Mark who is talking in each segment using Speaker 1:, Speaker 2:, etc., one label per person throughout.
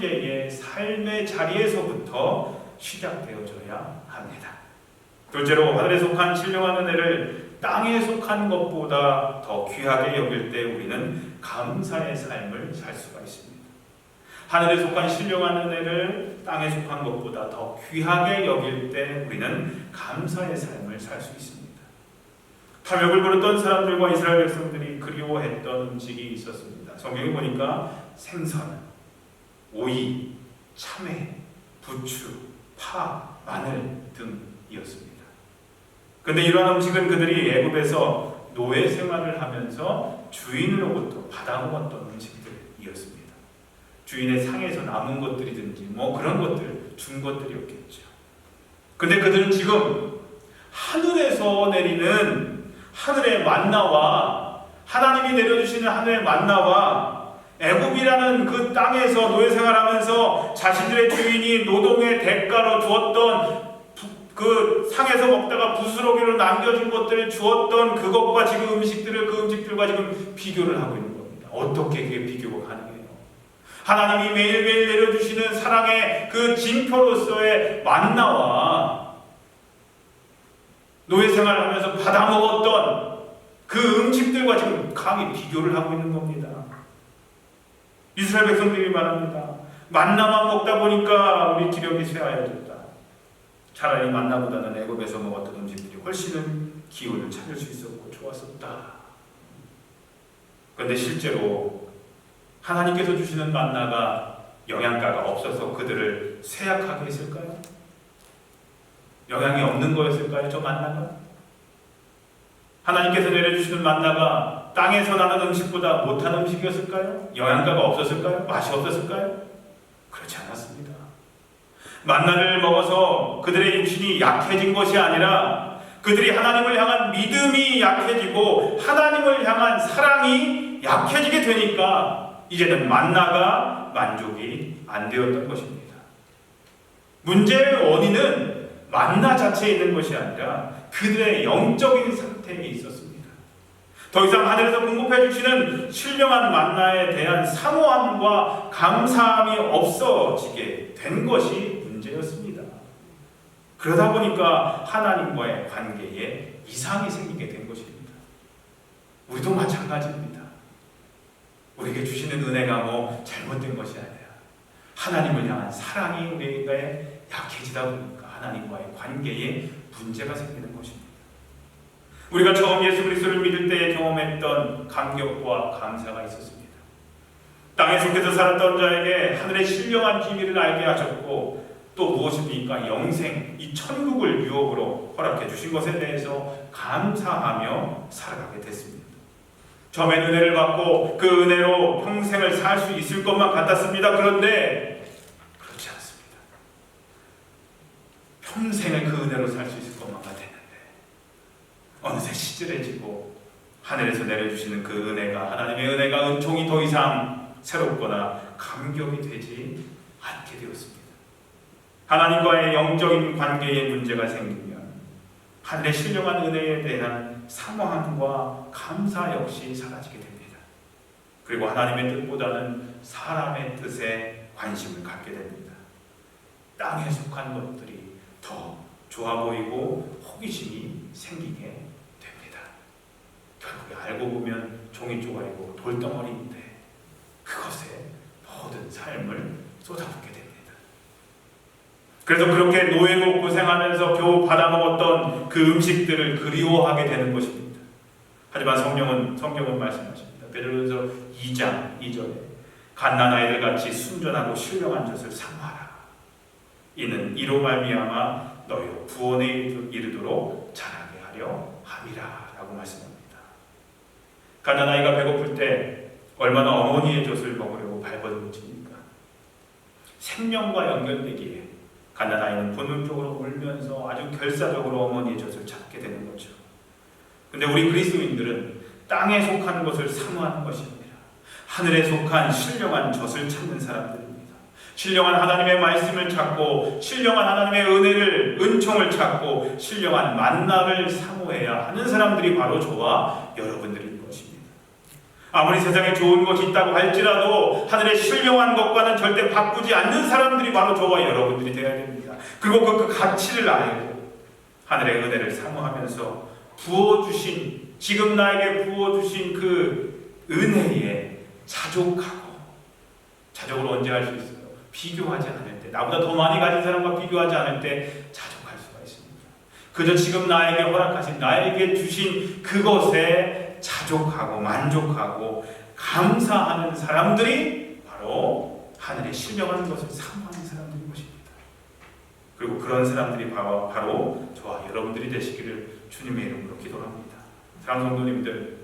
Speaker 1: 의 삶의 자리에서부터 시작되어져야 합니다. 둘째로, 하늘에 속한 신령한 은혜를 땅에 속한 것보다 더 귀하게 여길 때 우리는 감사의 삶을 살 수가 있습니다. 하늘에 속한 신령한 은혜를 땅에 속한 것보다 더 귀하게 여길 때 우리는 감사의 삶을 살 수 있습니다. 탐욕을 부렸던 사람들과 이스라엘 백성들이 그리워했던 음식이 있었습니다. 성경에 보니까 생선, 오이, 참외, 부추, 파, 마늘 등이었습니다. 그런데 이러한 음식은 그들이 애굽에서 노예 생활을 하면서 주인으로부터 받아먹었던 음식들이었습니다. 주인의 상에서 남은 것들이든지 그런 것들, 준 것들이었겠죠. 근데 그들은 지금 하늘에서 내리는 하늘의 만나와, 하나님이 내려주시는 하늘의 만나와 애굽이라는 그 땅에서 노예 생활하면서 자신들의 주인이 노동의 대가로 주었던 그 상에서 먹다가 부스러기로 남겨준 것들을 주었던 그것과 지금 그 음식들과 지금 비교를 하고 있는 겁니다. 어떻게 그게 비교가 가능해요? 하나님이 매일매일 내려주시는 사랑의 그 징표로서의 만나와 노예 생활을 하면서 받아먹었던 그 음식들과 지금 강히 비교를 하고 있는 겁니다. 이스라엘 백성들이 말합니다. 만나만 먹다 보니까 우리 기력이 쇠하여졌다. 차라리 만나보다는 애굽에서 먹었던 음식들이 훨씬 기운을 찾을 수 있었고 좋았었다. 그런데 실제로 하나님께서 주시는 만나가 영양가가 없어서 그들을 쇠약하게 했을까요? 영양이 없는 거였을까요? 저 만나가? 하나님께서 내려주시는 만나가 땅에서 나는 음식보다 못한 음식이었을까요? 영양가가 없었을까요? 맛이 없었을까요? 그렇지 않았습니다. 만나를 먹어서 그들의 육신이 약해진 것이 아니라 그들이 하나님을 향한 믿음이 약해지고 하나님을 향한 사랑이 약해지게 되니까 이제는 만나가 만족이 안 되었던 것입니다. 문제의 원인은 만나 자체에 있는 것이 아니라 그들의 영적인 상태에 있었습니다. 더 이상 하늘에서 공급해 주시는 신령한 만나에 대한 사모함과 감사함이 없어지게 된 것이 문제였습니다. 그러다 보니까 하나님과의 관계에 이상이 생기게 된 것입니다. 우리도 마찬가지입니다. 우리에게 주시는 은혜가 잘못된 것이 아니라 하나님을 향한 사랑이 우리에게 약해지다 보니까 하나님과의 관계에 문제가 생기는 것입니다. 우리가 처음 예수 그리스도를 믿을 때에 경험했던 감격과 감사가 있었습니다. 땅에 속해서 살았던 자에게 하늘의 신령한 비밀을 알게 하셨고 또 무엇입니까? 영생, 이 천국을 유업으로 허락해 주신 것에 대해서 감사하며 살아가게 됐습니다. 처음엔 은혜를 받고 그 은혜로 평생을 살 수 있을 것만 같았습니다. 그런데 그렇지 않습니다. 평생을 그 은혜로 살 수 있을 것만 같았는데 어느새 시들해지고 하늘에서 내려주시는 그 은혜가, 하나님의 은혜가, 은총이 더 이상 새롭거나 감격이 되지 않게 되었습니다. 하나님과의 영적인 관계에 문제가 생기면 하늘의 신령한 은혜에 대한 사모함과 감사 역시 사라지게 됩니다. 그리고 하나님의 뜻보다는 사람의 뜻에 관심을 갖게 됩니다. 땅에 속한 것들이 더 좋아 보이고 호기심이 생기게 됩니다. 결국에 알고 보면 종이 쪼가리고 돌덩어리인데 그것에 모든 삶을 쏟아붓게 됩니다. 그래서 그렇게 노예로 고생하면서 겨우 받아먹었던 그 음식들을 그리워하게 되는 것입니다. 하지만 성경은 말씀하십니다. 베드로전서 2장 2절에 갓난 아이들 같이 순전하고 신령한 젖을 사모하라. 이는 이로 말미암아 너희로 구원에 이르도록 자라게 하려 함이라 라고 말씀합니다. 갓난 아이가 배고플 때 얼마나 어머니의 젖을 먹으려고 발버둥칩니까? 생명과 연결되기에 갓난 아이는 본능적으로 울면서 아주 결사적으로 어머니의 젖을 찾게 되는 거죠. 근데 우리 그리스도인들은 땅에 속한 것을 사모하는 것이 아니라 하늘에 속한 신령한 젖을 찾는 사람들입니다. 신령한 하나님의 말씀을 찾고 신령한 하나님의 은혜를, 은총을 찾고 신령한 만나를 사모해야 하는 사람들이 바로 저와 여러분들인 것입니다. 아무리 세상에 좋은 것이 있다고 할지라도 하늘의 신령한 것과는 절대 바꾸지 않는 사람들이 바로 저와 여러분들이 되어야 됩니다. 그리고 그 가치를 알고 하늘의 은혜를 사모하면서 부어주신, 지금 나에게 부어주신 그 은혜에 자족을 언제 할 수 있어요? 비교하지 않을 때, 나보다 더 많이 가진 사람과 비교하지 않을 때 자족할 수가 있습니다. 그저 지금 나에게 허락하신, 나에게 주신 그것에 자족하고 만족하고 감사하는 사람들이 바로 하늘의 신령한 것을 사모하는 사람들인 것입니다. 그리고 그런 사람들이 바로 저와 여러분들이 되시기를 주님의 이름으로 기도합니다. 사랑하는 성도님들,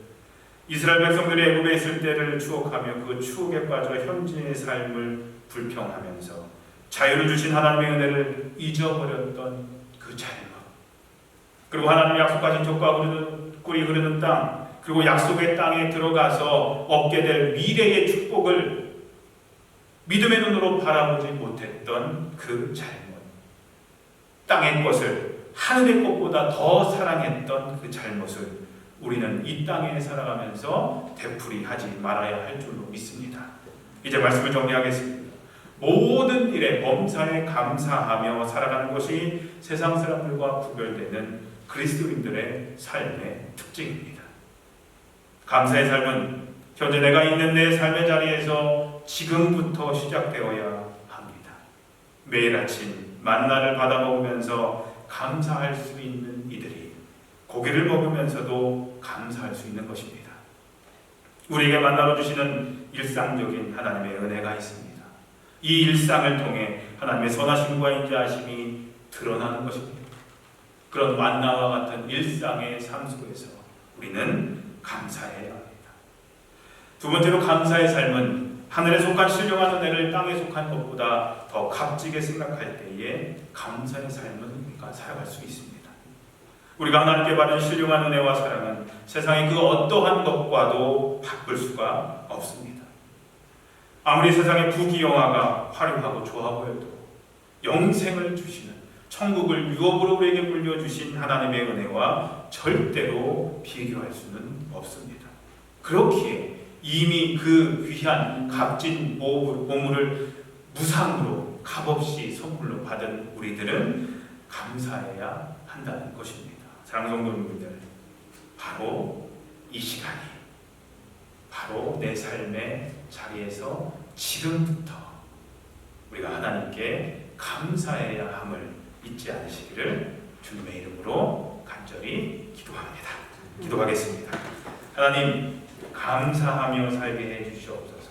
Speaker 1: 이스라엘 백성들이 애굽에 있을 때를 추억하며 그 추억에 빠져 현재의 삶을 불평하면서 자유를 주신 하나님의 은혜를 잊어버렸던 그 잘못, 그리고 하나님이 약속하신 젖과 꿀이 흐르는 땅, 그리고 약속의 땅에 들어가서 얻게 될 미래의 축복을 믿음의 눈으로 바라보지 못했던 그 잘못, 땅의 것을 하늘의 것보다 더 사랑했던 그 잘못을 우리는 이 땅에 살아가면서 되풀이하지 말아야 할 줄로 믿습니다. 이제 말씀을 정리하겠습니다. 모든 일에 범사에 감사하며 살아가는 것이 세상 사람들과 구별되는 그리스도인들의 삶의 특징입니다. 감사의 삶은 현재 내가 있는 내 삶의 자리에서 지금부터 시작되어야 합니다. 매일 아침 만나를 받아 먹으면서 감사할 수 있는 이들이 고기를 먹으면서도 감사할 수 있는 것입니다. 우리에게 만나러 주시는 일상적인 하나님의 은혜가 있습니다. 이 일상을 통해 하나님의 선하심과 인자하심이 드러나는 것입니다. 그런 만나와 같은 일상의 삶 속에서 우리는 감사해야 합니다. 두 번째로, 감사의 삶은 하늘에 속한 신령한 은혜를 땅에 속한 것보다 더 값지게 생각할 때에 감사의 삶을 우리가 살아갈 수 있습니다. 우리가 하나님께 받은 신령한 은혜와 사랑은 세상의 그 어떠한 것과도 바꿀 수가 없습니다. 아무리 세상의 부귀영화가 화려하고 좋아 보여도 영생을 주시는, 천국을 유업으로 우리에게 물려주신 하나님의 은혜와 절대로 비교할 수는 없습니다. 그렇기에 이미 그 귀한 값진 보물을 무상으로 값없이 선물로 받은 우리들은 감사해야 한다는 것입니다. 사랑하는 성도님들, 바로 이 시간이, 바로 내 삶의 자리에서 지금부터 우리가 하나님께 감사해야 함을 잊지 않으시기를 주님의 이름으로 간절히 기도합니다. 기도하겠습니다. 하나님, 감사하며 살게 해주시옵소서.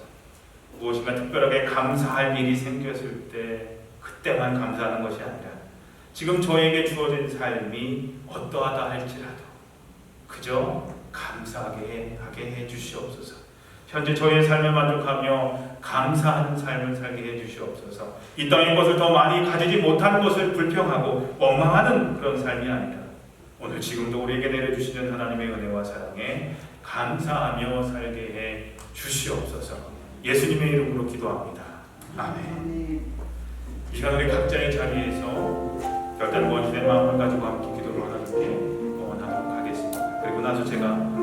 Speaker 1: 무엇인가 특별하게 감사할 일이 생겼을 때 그때만 감사하는 것이 아니라 지금 저에게 주어진 삶이 어떠하다 할지라도 그저 감사하게 하게 해주시옵소서. 현재 저의 삶에 만족하며 감사하는 삶을 살게 해주시옵소서. 이 땅의 것을 더 많이 가지지 못하는 것을 불평하고 원망하는 그런 삶이 아니라 오늘 지금도 우리에게 내려주시는 하나님의 은혜와 사랑에 감사하며 살게 해 주시옵소서. 예수님의 이름으로 기도합니다. 아멘. 이 시간 우리 각자의 자리에서 별다른 원신의 마음을 가지고 함께 기도를 하나님께 원하도록 하겠습니다. 그리고 나서 제가